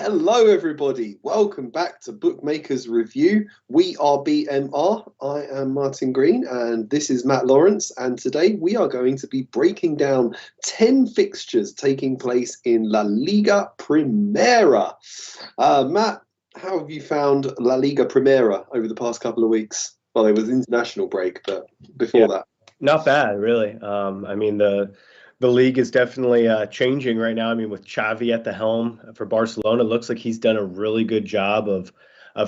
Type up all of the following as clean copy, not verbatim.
Hello, everybody. Welcome back to Bookmakers Review. We are BMR. I am Martin Green, and this is Matt Lawerence. And today we are going to be breaking down 10 fixtures taking place in La Liga Primera. Matt, how have you found La Liga Primera over the past couple of weeks? Well, it was international break, but before that. Not bad, really. The league is definitely changing right now. I mean, with Xavi at the helm for Barcelona, it looks like he's done a really good job of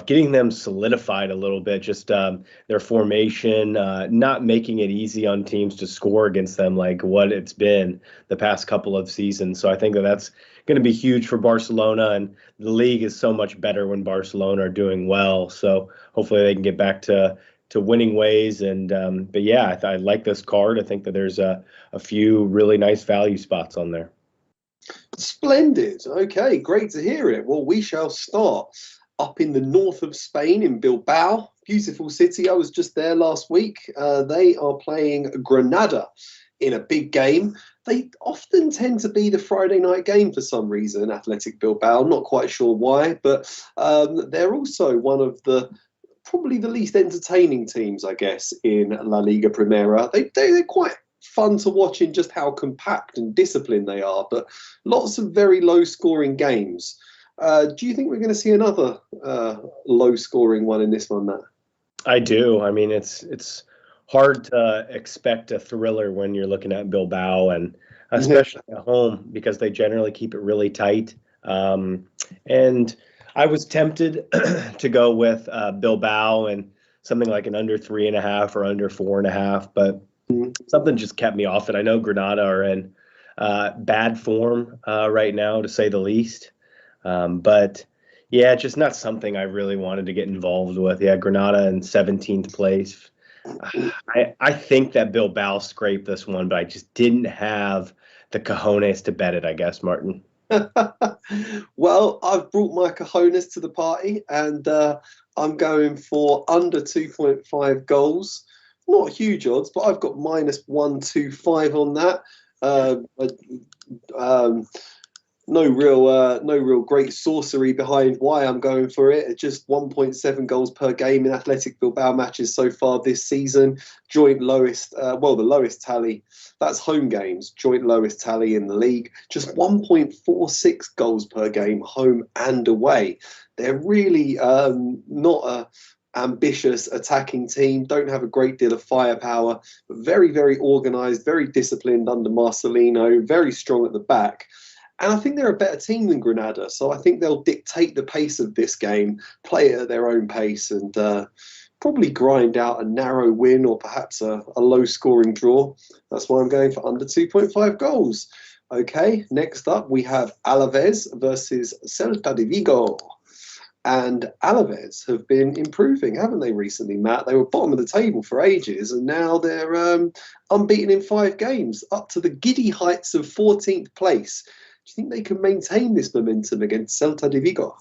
getting them solidified a little bit. Just their formation, not making it easy on teams to score against them like what it's been the past couple of seasons. So I think that's going to be huge for Barcelona, and the league is so much better when Barcelona are doing well. So hopefully they can get back to winning ways. And but yeah, I like this card. I think that there's a few really nice value spots on there. Splendid. Okay, great to hear it. Well, we shall start up in the north of Spain in Bilbao. Beautiful city. I was just there last week. They are playing Granada in a big game. They often tend to be the Friday night game for some reason, Athletic Bilbao. Not quite sure why, but they're also one of probably the least entertaining teams, I guess, in La Liga Primera. They're quite fun to watch in just how compact and disciplined they are, but lots of very low-scoring games. Do you think we're going to see another low-scoring one in this one, Matt? I do. I mean, it's hard to expect a thriller when you're looking at Bilbao, and especially at home, because they generally keep it really tight. And I was tempted to go with Bilbao and something like an under 3.5 or under 4.5, but something just kept me off it. I know Granada are in bad form right now, to say the least. But yeah, just not something I really wanted to get involved with. Yeah, Granada in 17th place. I think that Bilbao scraped this one, but I just didn't have the cojones to bet it, I guess, Martin. Well, I've brought my cojones to the party, and I'm going for under 2.5 goals. Not huge odds, but I've got minus 125 on that. No real great sorcery behind why I'm going for it. It's just 1.7 goals per game in Athletic Bilbao matches so far this season. Joint lowest, the lowest tally. That's home games. Joint lowest tally in the league. Just 1.46 goals per game, home and away. They're really not a ambitious attacking team, don't have a great deal of firepower, but very, very organised, very disciplined under Marcelino, very strong at the back. And I think they're a better team than Granada, so I think they'll dictate the pace of this game, play it at their own pace, and probably grind out a narrow win or perhaps a low-scoring draw. That's why I'm going for under 2.5 goals. Okay, next up we have Alaves versus Celta de Vigo. And Alaves have been improving, haven't they, recently, Matt? They were bottom of the table for ages, and now they're unbeaten in 5 games, up to the giddy heights of 14th place. Do you think they can maintain this momentum against Celta de Vigo?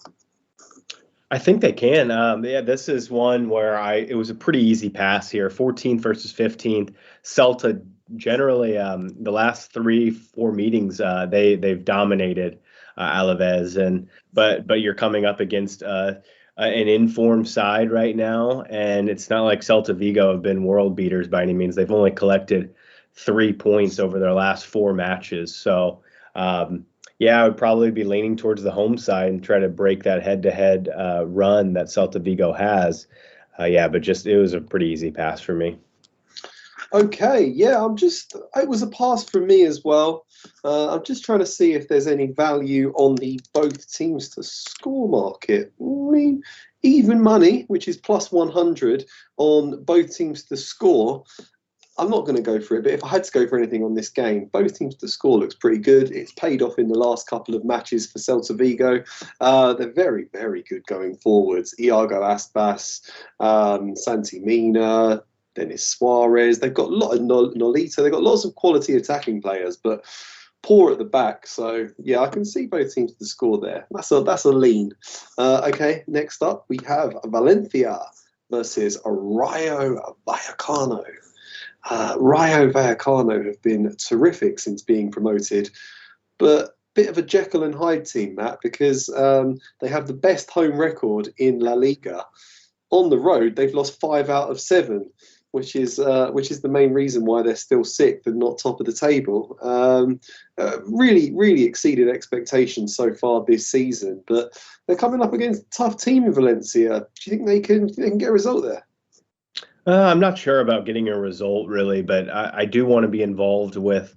I think they can. Yeah, this is one where it was a pretty easy pass here. 14th versus 15th. Celta generally, the last 3-4 meetings, they've dominated Alaves, but you're coming up against an informed side right now, and it's not like Celta Vigo have been world beaters by any means. They've only collected 3 points over their last 4 matches. So yeah, I would probably be leaning towards the home side and try to break that head-to-head run that Celta Vigo has. Yeah, but it was a pretty easy pass for me. Okay, yeah, it was a pass for me as well. I'm just trying to see if there's any value on the both teams to score market. I mean, even money, which is plus 100 on both teams to score. I'm not going to go for it, but if I had to go for anything on this game, both teams to score looks pretty good. It's paid off in the last couple of matches for Celta Vigo. They're very, very good going forwards. Iago Aspas, Santi Mina, Denis Suarez. They've got a lot of Nolito. They've got lots of quality attacking players, but poor at the back. So, yeah, I can see both teams to score there. That's a lean. Okay, next up, we have Valencia versus Rayo Vallecano. Rayo Vallecano have been terrific since being promoted, but bit of a Jekyll and Hyde team, Matt, because they have the best home record in La Liga. On the road, they've lost 5 out of 7, which is the main reason why they're still sixth and not top of the table. Really exceeded expectations so far this season, but they're coming up against a tough team in Valencia. Do you think they can get a result there? I'm not sure about getting a result, really, but I do want to be involved with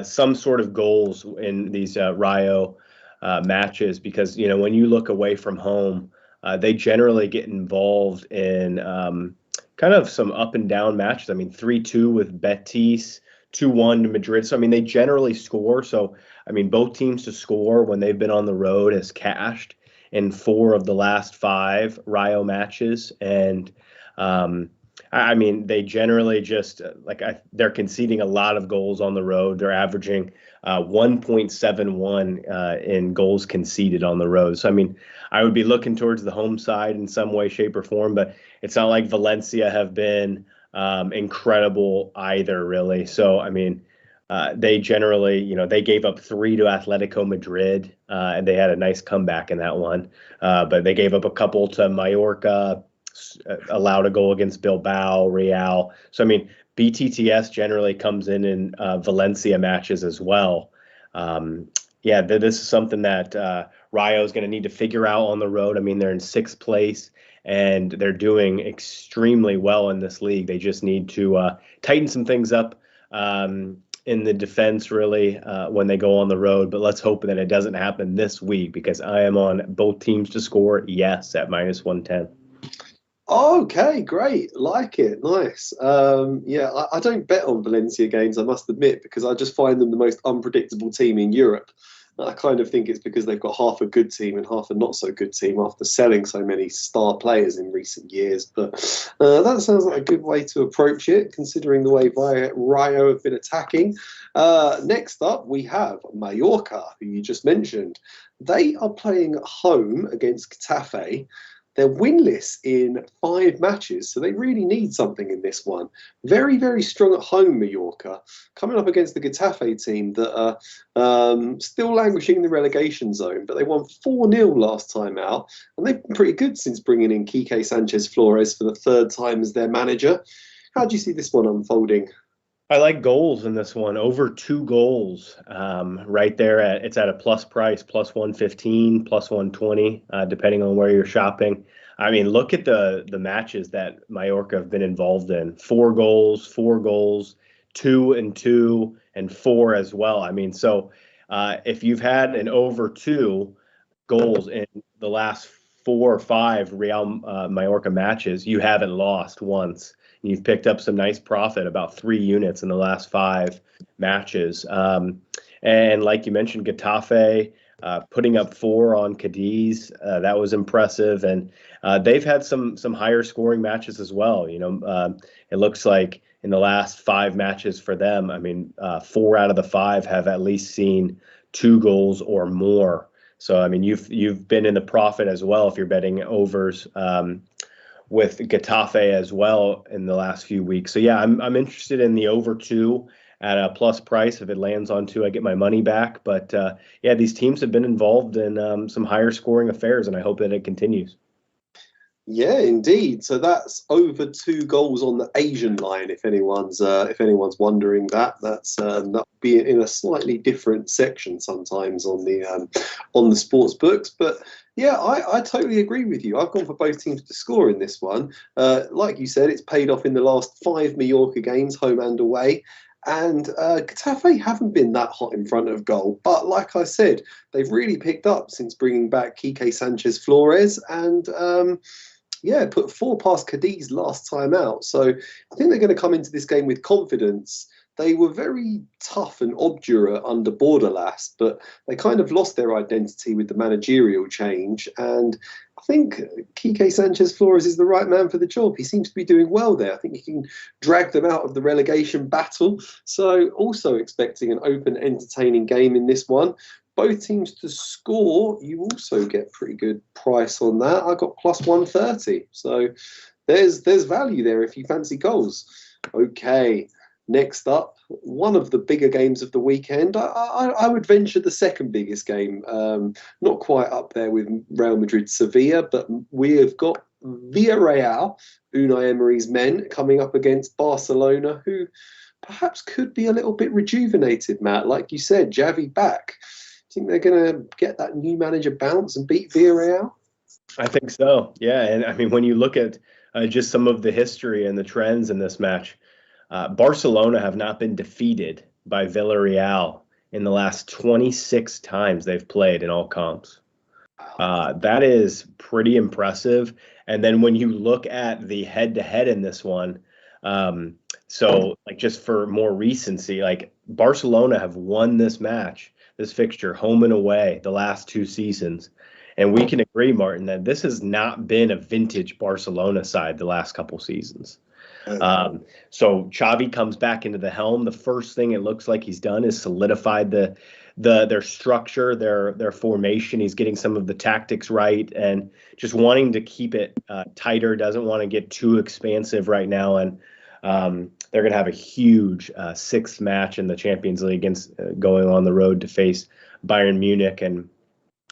some sort of goals in these Rayo matches because, when you look away from home, they generally get involved in kind of some up and down matches. I mean, 3-2 with Betis, 2-1 to Madrid. So, I mean, they generally score. So, I mean, both teams to score when they've been on the road has cashed in 4 of the last 5 Rayo matches. And, I mean, they generally just they're conceding a lot of goals on the road. They're averaging 1.71 in goals conceded on the road. So, I mean, I would be looking towards the home side in some way, shape, or form, but it's not like Valencia have been incredible either, really. So, I mean, they generally, they gave up 3 to Atletico Madrid, and they had a nice comeback in that one. But they gave up a couple to Mallorca, allowed a goal against Bilbao, Real. So, I mean, BTTS generally comes in Valencia matches as well. This is something that Rayo is going to need to figure out on the road. I mean, they're in 6th place, and they're doing extremely well in this league. They just need to tighten some things up in the defense, really, when they go on the road. But let's hope that it doesn't happen this week because I am on both teams to score, yes, at -110. Okay, great. Like it. Nice. I don't bet on Valencia games, I must admit, because I just find them the most unpredictable team in Europe. I kind of think it's because they've got half a good team and half a not so good team after selling so many star players in recent years. But that sounds like a good way to approach it, considering the way Rayo have been attacking. Next up, we have Mallorca, who you just mentioned. They are playing at home against Getafe. They're winless in 5 matches, so they really need something in this one. Very, very strong at home, Mallorca, coming up against the Getafe team that are still languishing in the relegation zone, but they won 4-0 last time out, and they've been pretty good since bringing in Quique Sanchez-Flores for the 3rd time as their manager. How do you see this one unfolding? I like goals in this one, over 2 goals right there. It's at a plus price, +115, +120, depending on where you're shopping. I mean, look at the matches that Mallorca have been involved in. 4 goals, 2 and 2, and 4 as well. I mean, so if you've had an over 2 goals in the last 4 or 5 Real Mallorca matches, you haven't lost once. You've picked up some nice profit, about 3 units in the last 5 matches. And like you mentioned, Getafe putting up 4 on Cadiz, that was impressive. And they've had some higher scoring matches as well. It looks like in the last 5 matches for them, I mean, 4 out of the 5 have at least seen 2 goals or more. So, I mean, you've been in the profit as well if you're betting overs with Getafe as well in the last few weeks. So yeah, I'm interested in the over 2 at a plus price. If it lands on 2, I get my money back. But these teams have been involved in some higher scoring affairs, and I hope that it continues. Yeah, indeed. So that's over 2 goals on the Asian line. If anyone's wondering that's that'll be in a slightly different section sometimes on the sports books. But yeah, I totally agree with you. I've gone for both teams to score in this one. Like you said, it's paid off in the last 5 Mallorca games, home and away. And Getafe haven't been that hot in front of goal. But like I said, they've really picked up since bringing back Quique Sanchez-Flores and put 4 past Cadiz last time out. So I think they're going to come into this game with confidence. They were very tough and obdurate under Bordalas, but they kind of lost their identity with the managerial change. And I think Quique Sanchez-Flores is the right man for the job. He seems to be doing well there. I think he can drag them out of the relegation battle. So also expecting an open, entertaining game in this one. Both teams to score, you also get pretty good price on that. I got +130. So there's value there if you fancy goals. Okay. Next up, one of the bigger games of the weekend. I would venture the second biggest game, not quite up there with Real Madrid Sevilla, but we have got Villareal, Unai Emery's men, coming up against Barcelona, who perhaps could be a little bit rejuvenated, Matt. Like you said, Xavi back. Do you think they're going to get that new manager bounce and beat Villareal? I think so, yeah. And I mean, when you look at just some of the history and the trends in this match, Barcelona have not been defeated by Villarreal in the last 26 times they've played in all comps. That is pretty impressive. And then when you look at the head-to-head in this one, so like just for more recency, like Barcelona have won this fixture, home and away, the last 2 seasons. And we can agree, Martin, that this has not been a vintage Barcelona side the last couple seasons. So Xavi comes back into the helm. The first thing it looks like he's done is solidified their structure, their formation. He's getting some of the tactics right and just wanting to keep it tighter. Doesn't want to get too expansive right now. And they're going to have a huge 6th match in the Champions League against going on the road to face Bayern Munich, and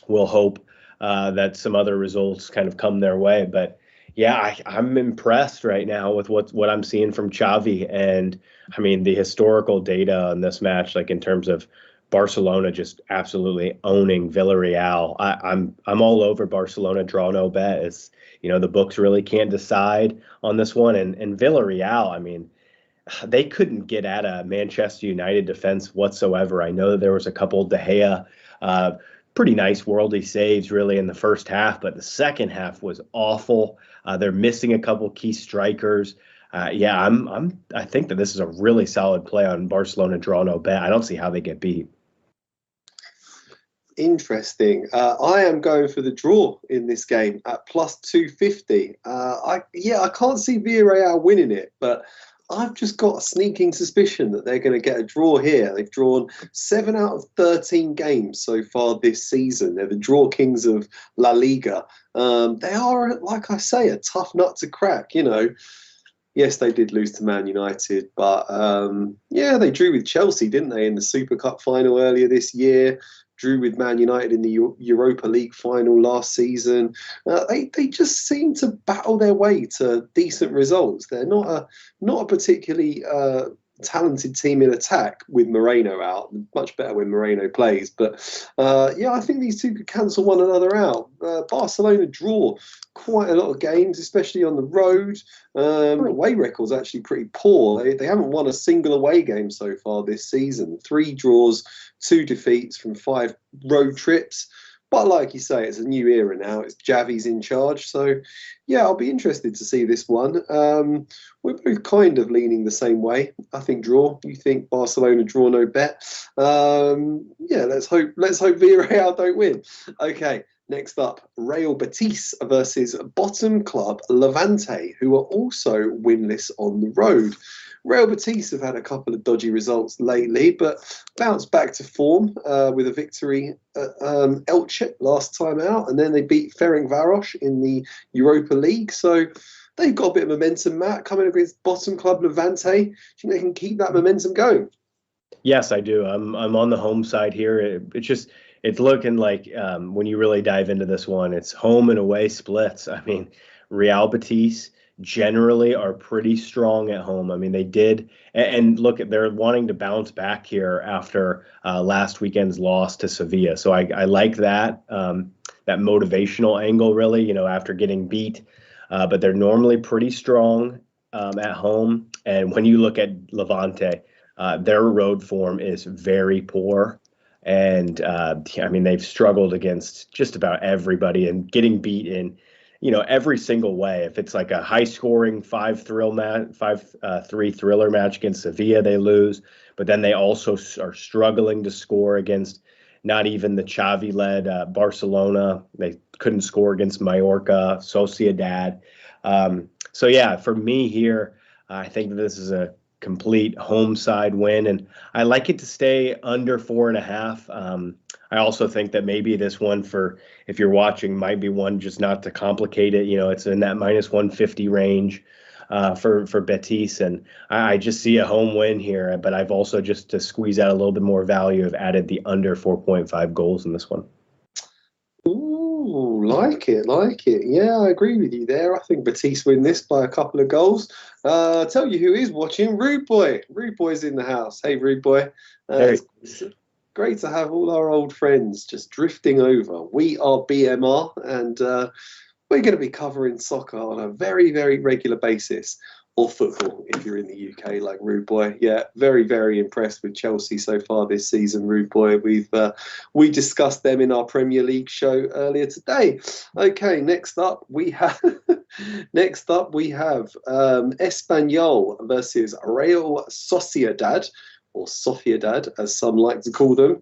we'll hope that some other results kind of come their way. But yeah, I'm impressed right now with what I'm seeing from Xavi. And I mean, the historical data on this match, like in terms of Barcelona just absolutely owning Villarreal. I'm all over Barcelona draw no bet. It's, the books really can't decide on this one. And Villarreal, I mean, they couldn't get at a Manchester United defense whatsoever. I know that there was a couple De Gea, pretty nice worldly saves really in the first half, but the second half was awful. They're missing a couple key strikers. I think that this is a really solid play on Barcelona draw no bet. I don't see how they get beat. Interesting. I am going for the draw in this game at plus 250. I can't see Villarreal winning it, but I've just got a sneaking suspicion that they're going to get a draw here. They've drawn 7 out of 13 games so far this season. They're the draw kings of La Liga. They are, like I say, a tough nut to crack, Yes, they did lose to Man United, but they drew with Chelsea, didn't they, in the Super Cup final earlier this year? Drew with Man United in the Europa League final last season. They just seem to battle their way to decent results. They're not a particularly talented team in attack with Moreno out. Much better when Moreno plays. But I think these two could cancel one another out. Barcelona draw quite a lot of games, especially on the road. Away record's actually pretty poor. They haven't won a single away game so far this season. 3 draws, 2 defeats from 5 road trips. But like you say, it's a new era now. It's Xavi's in charge. So, I'll be interested to see this one. We're both kind of leaning the same way. I think draw. You think Barcelona draw no bet. Let's hope Villarreal don't win. Okay, next up, Real Betis versus bottom club Levante, who are also winless on the road. Real Betis have had a couple of dodgy results lately, but bounced back to form with a victory at Elche last time out, and then they beat Ferencváros in the Europa League. So they've got a bit of momentum, Matt, coming up against bottom club Levante. Do you think they can keep that momentum going? Yes, I do. I'm on the home side here. It's looking like when you really dive into this one, it's home and away splits. I mean, Real Betis generally are pretty strong at home. I mean, they did, and look, they're wanting to bounce back here after last weekend's loss to Sevilla. So I like that motivational angle, really, after getting beat. But they're normally pretty strong at home. And when you look at Levante, their road form is very poor. And they've struggled against just about everybody and getting beat in every single way. If it's like a high-scoring 5-3 thriller match against Sevilla, they lose. But then they also are struggling to score against not even the Xavi-led Barcelona. They couldn't score against Mallorca, Sociedad. For me here, I think this is a complete home side win, and I like it to stay under 4.5. I also think that maybe this one, for if you're watching, might be one just not to complicate it. It's in that minus 150 range. for Betis, and I just see a home win here. But I've also, just to squeeze out a little bit more value, have added the under 4.5 goals in this one. Ooh, like it. Yeah, I agree with you there. I think Betis win this by a couple of goals. Tell you who is watching, Rude Boy. Rude Boy's in the house. Hey, Rude Boy. It's great to have all our old friends just drifting over. We are BMR, and we're going to be covering soccer on a very, very regular basis. Or football, if you're in the UK, like Rude Boy. Yeah, very, very impressed with Chelsea so far this season, Rude Boy. We discussed them in our Premier League show earlier today. Okay, next up we have Espanyol versus Real Sociedad, or Sociedad, as some like to call them.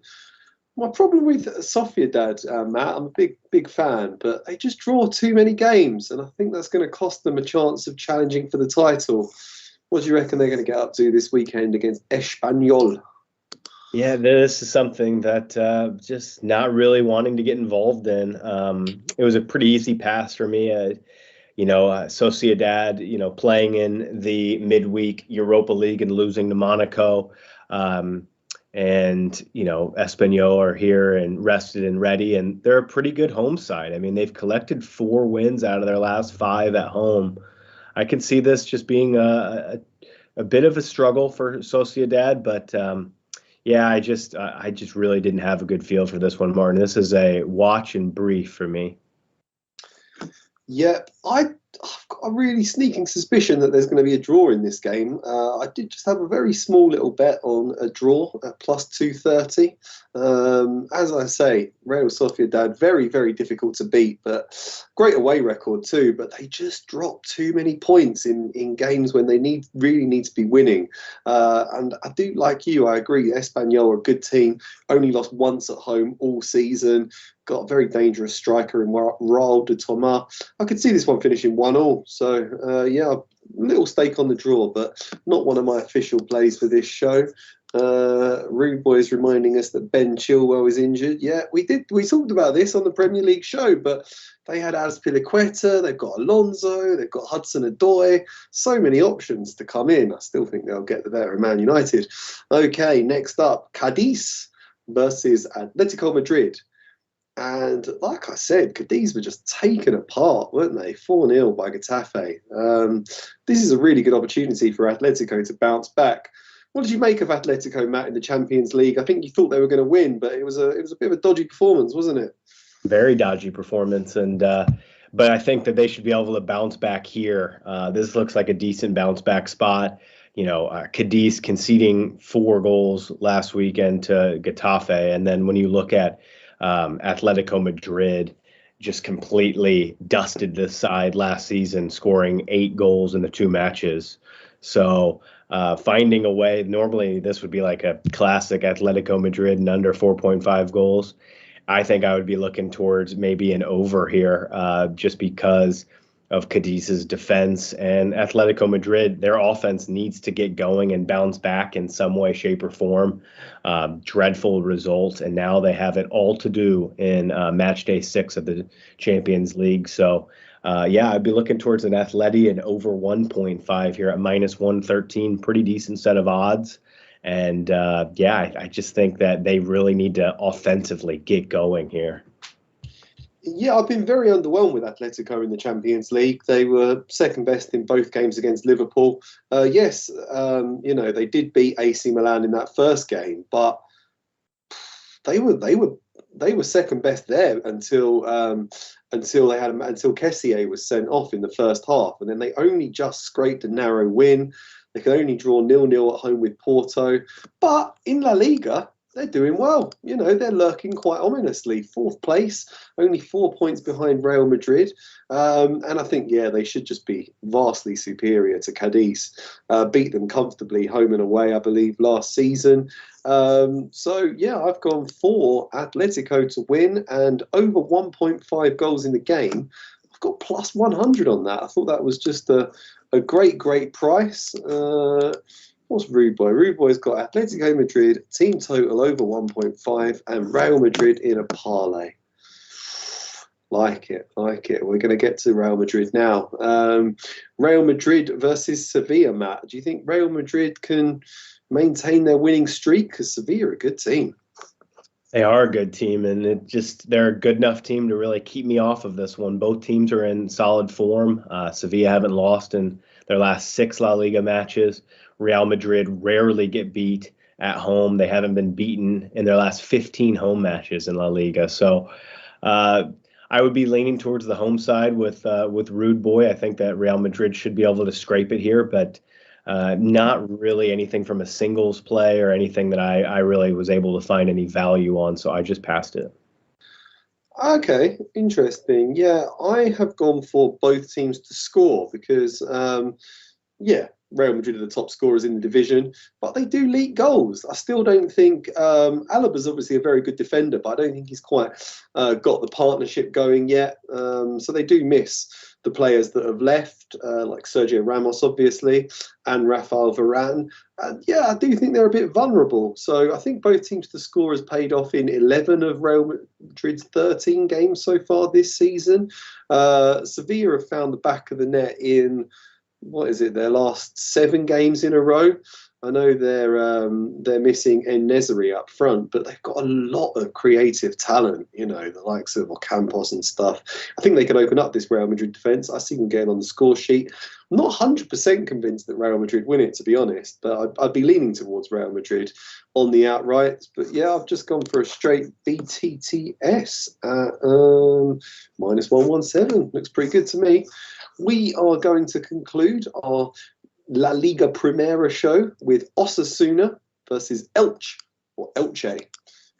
My problem with Sociedad, Matt, I'm a big fan, but they just draw too many games, and I think that's going to cost them a chance of challenging for the title. What do you reckon they're going to get up to this weekend against Espanyol? Yeah, this is something that just not really wanting to get involved in. It was a pretty easy pass for me. Sociedad, playing in the midweek Europa League and losing to Monaco. And Espanyol are here and rested and ready, and they're a pretty good home side. I mean, they've collected 4 wins out of their last 5 at home. I can see this just being a bit of a struggle for Sociedad, but I just really didn't have a good feel for this one, Martin. This is a watch and brief for me. Yep, I've got a really sneaking suspicion that there's going to be a draw in this game. I did just have a very small little bet on a draw at plus 230. As I say, Real Sociedad, very, very difficult to beat, but great away record too. But they just drop too many points in games when they really need to be winning. And I do, like you, I agree, Espanyol are a good team, only lost once at home all season. Got a very dangerous striker in Raul de Thomas. I could see this one finishing 1-1. So, a little stake on the draw, but not one of my official plays for this show. Rude Boy is reminding us that Ben Chilwell is injured. Yeah, we talked about this on the Premier League show, but they had Azpilicueta, they've got Alonso, they've got Hudson-Odoi. So many options to come in. I still think they'll get the better of Man United. Okay, next up, Cadiz versus Atletico Madrid. And like I said, Cadiz were just taken apart, weren't they? 4-0 by Getafe. This is a really good opportunity for Atletico to bounce back. What did you make of Atletico, Matt, in the Champions League? I think you thought they were going to win, but it was a bit of a dodgy performance, wasn't it? Very dodgy performance, and but I think that they should be able to bounce back here. This looks like a decent bounce back spot. Cadiz conceding 4 goals last weekend to Getafe, and then when you look at Atletico Madrid, just completely dusted this side last season, scoring 8 goals in the 2 matches. So finding a way, normally this would be like a classic Atletico Madrid and under 4.5 goals. I think I would be looking towards maybe an over here, just because of Cadiz's defense, and Atletico Madrid, their offense needs to get going and bounce back in some way, shape, or form. Dreadful result, and now they have it all to do in Matchday 6 of the Champions League. So, I'd be looking towards an Atleti and over 1.5 here at minus 113. Pretty decent set of odds. And, I just think that they really need to offensively get going here. Yeah, I've been very underwhelmed with Atletico in the Champions League. They were second best in both games against Liverpool. They did beat AC Milan in that first game, but they were second best there until Kessié was sent off in the first half, and then they only just scraped a narrow win. They could only draw 0-0 at home with Porto, but in La Liga, they're doing well. They're lurking quite ominously. 4th place, only 4 points behind Real Madrid. And I think, they should just be vastly superior to Cadiz. Beat them comfortably home and away, I believe, last season. I've gone for Atletico to win and over 1.5 goals in the game. I've got plus 100 on that. I thought that was just a great price. What's Rude Boy? Rude Boy's got Atletico Madrid, team total over 1.5, and Real Madrid in a parlay. Like it, like it. We're going to get to Real Madrid now. Real Madrid versus Sevilla, Matt. Do you think Real Madrid can maintain their winning streak? Because Sevilla are a good team. They are a good team, and they're a good enough team to really keep me off of this one. Both teams are in solid form. Sevilla haven't lost in their last 6 La Liga matches. Real Madrid rarely get beat at home. They haven't been beaten in their last 15 home matches in La Liga. So I would be leaning towards the home side with Rude Boy. I think that Real Madrid should be able to scrape it here, but not really anything from a singles play or anything that I really was able to find any value on, so I just passed it. Okay, interesting. Yeah, I have gone for both teams to score because, Real Madrid are the top scorers in the division, but they do leak goals. I still don't think Alaba's obviously a very good defender, but I don't think he's quite got the partnership going yet. So they do miss the players that have left, like Sergio Ramos, obviously, and Rafael Varane. And I do think they're a bit vulnerable. So I think both teams to score has paid off in 11 of Real Madrid's 13 games so far this season. Sevilla have found the back of the net in their last 7 games in a row. I know they're missing En-Nesyri up front, but they've got a lot of creative talent, the likes of Ocampos and stuff. I think they can open up this Real Madrid defence. I see them getting on the score sheet. I'm not 100% convinced that Real Madrid win it, to be honest, but I'd be leaning towards Real Madrid on the outright. But I've just gone for a straight BTTS at -117. Looks pretty good to me. We are going to conclude our La Liga Primera show with Osasuna versus Elche, or Elche,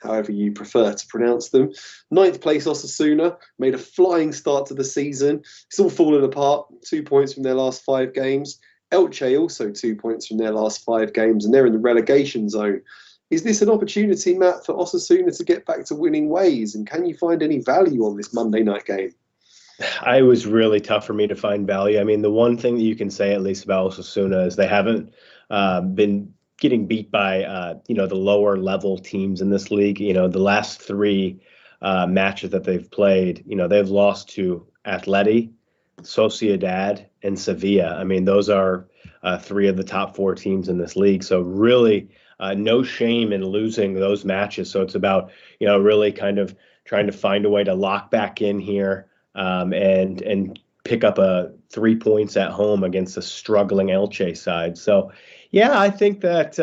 however you prefer to pronounce them. 9th place Osasuna made a flying start to the season. It's all fallen apart. 2 points from their last 5 games. Elche also 2 points from their last 5 games, and they're in the relegation zone. Is this an opportunity, Matt, for Osasuna to get back to winning ways? And can you find any value on this Monday night game? It was really tough for me to find value. I mean, the one thing that you can say, at least about Osasuna, is they haven't been getting beat by, the lower level teams in this league. The last 3 matches that they've played, they've lost to Atleti, Sociedad, and Sevilla. I mean, those are 3 of the top 4 teams in this league. So really no shame in losing those matches. So it's about, really kind of trying to find a way to lock back in here. And pick up 3 points at home against a struggling Elche side. So, I think that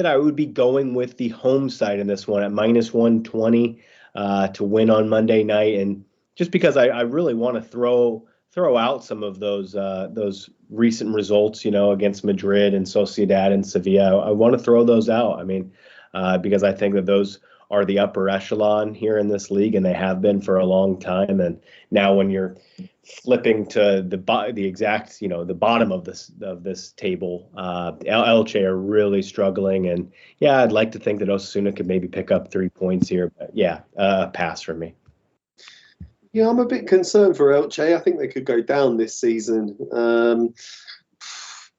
I would be going with the home side in this one at -120 to win on Monday night, and just because I really want to throw out some of those recent results, against Madrid and Sociedad and Sevilla. I want to throw those out. I mean, because I think that those are the upper echelon here in this league, and they have been for a long time. And now when you're flipping to the exact, the bottom of this table, Elche are really struggling. And I'd like to think that Osasuna could maybe pick up 3 points here, but pass for me. Yeah, I'm a bit concerned for Elche. I think they could go down this season.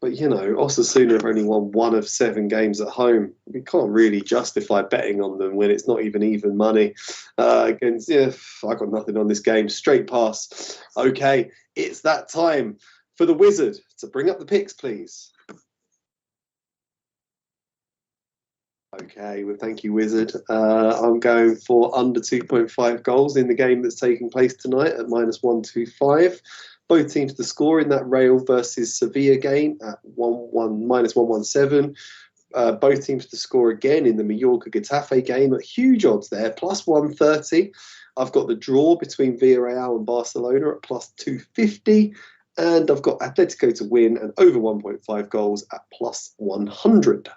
But, Osasuna have only won 1 of 7 games at home. We can't really justify betting on them when it's not even money. I got nothing on this game. Straight pass. Okay, it's that time for the Wizard to bring up the picks, please. Okay, well, thank you, Wizard. I'm going for under 2.5 goals in the game that's taking place tonight at -125. Both teams to score in that Real versus Sevilla game at -117. Both teams to score again in the Mallorca Getafe game at huge odds there, +130. I've got the draw between Villareal and Barcelona at +250. And I've got Atletico to win and over 1.5 goals at +100.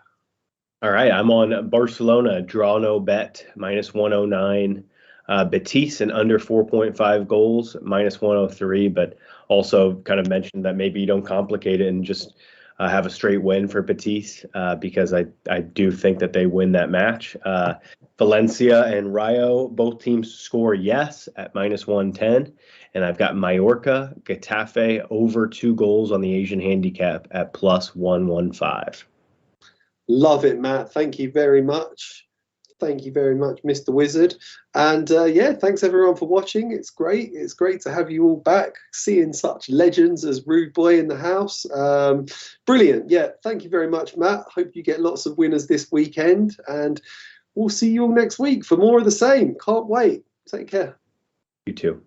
All right, I'm on Barcelona, draw no bet, -109. Betis and under 4.5 goals, -103, but also kind of mentioned that maybe you don't complicate it and just have a straight win for Betis because I do think that they win that match. Valencia and Rayo, both teams score yes at -110. And I've got Mallorca, Getafe over 2 goals on the Asian handicap at +115. Love it, Matt. Thank you very much. Thank you very much, Mr. Wizard. And yeah, thanks everyone for watching. It's great. It's great to have you all back, seeing such legends as Rude Boy in the house. Brilliant. Yeah, thank you very much, Matt. Hope you get lots of winners this weekend. And we'll see you all next week for more of the same. Can't wait. Take care. You too.